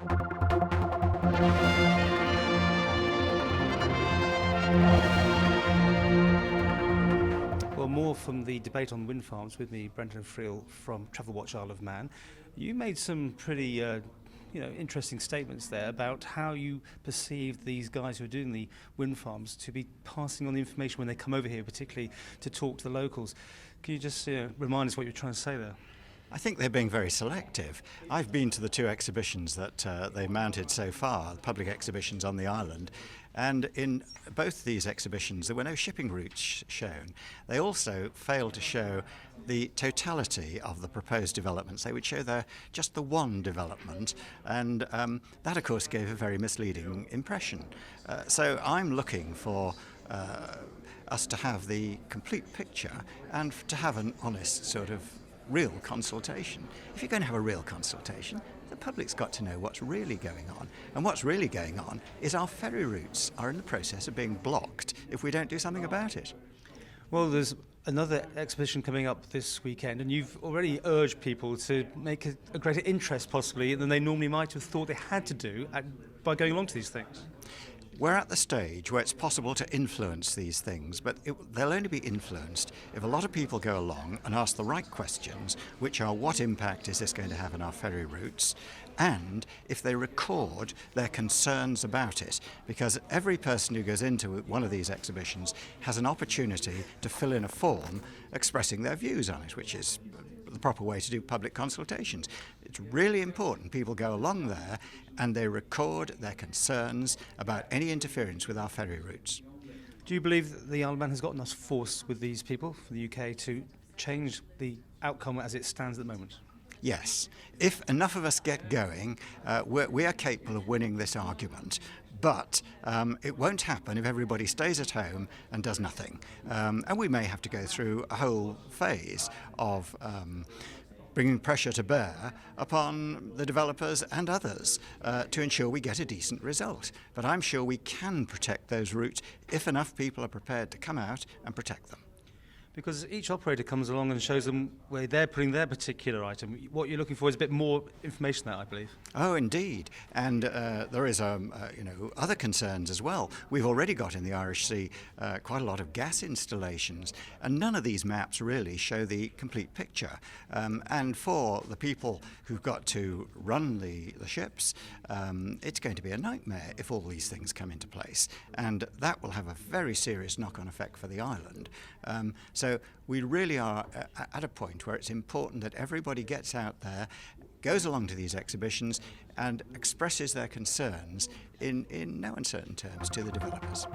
Well, more from the debate on wind farms with me, Brendan O'Friel from TravelWatch Isle of Man. You made some pretty interesting statements there about how you perceive these guys who are doing the wind farms to be passing on the information when they come over here, particularly to talk to the locals. Can you just remind us what you're trying to say there? I think they're being very selective. I've been to the two exhibitions that they've mounted so far, the public exhibitions on the island, and in both these exhibitions there were no shipping routes shown. They also failed to show the totality of the proposed developments. They would show just the one development, and that of course gave a very misleading impression. So I'm looking for us to have the complete picture and to have an honest sort of real consultation. If you're going to have a real consultation, the public's got to know what's really going on. And what's really going on is our ferry routes are in the process of being blocked if we don't do something about it. Well, there's another exhibition coming up this weekend, and you've already urged people to make a greater interest possibly than they normally might have thought they had to do by going along to these things. We're at the stage where it's possible to influence these things, but they'll only be influenced if a lot of people go along and ask the right questions, which are what impact is this going to have on our ferry routes, and if they record their concerns about it, because every person who goes into one of these exhibitions has an opportunity to fill in a form expressing their views on it, which is the proper way to do public consultations. It's really important people go along there and they record their concerns about any interference with our ferry routes. Do you believe that the Isle of Man has got enough force with these people from the UK to change the outcome as it stands at the moment? Yes. If enough of us get going, we are capable of winning this argument. But it won't happen if everybody stays at home and does nothing. And we may have to go through a whole phase of bringing pressure to bear upon the developers and others to ensure we get a decent result. But I'm sure we can protect those routes if enough people are prepared to come out and protect them. Because each operator comes along and shows them where they're putting their particular item. What you're looking for is a bit more information than that, I believe. Oh, indeed. And there is, other concerns as well. We've already got in the Irish Sea quite a lot of gas installations, and none of these maps really show the complete picture. And for the people who've got to run the ships, it's going to be a nightmare if all these things come into place. And that will have a very serious knock-on effect for the island. So we really are at a point where it's important that everybody gets out there, goes along to these exhibitions and expresses their concerns in no uncertain terms to the developers.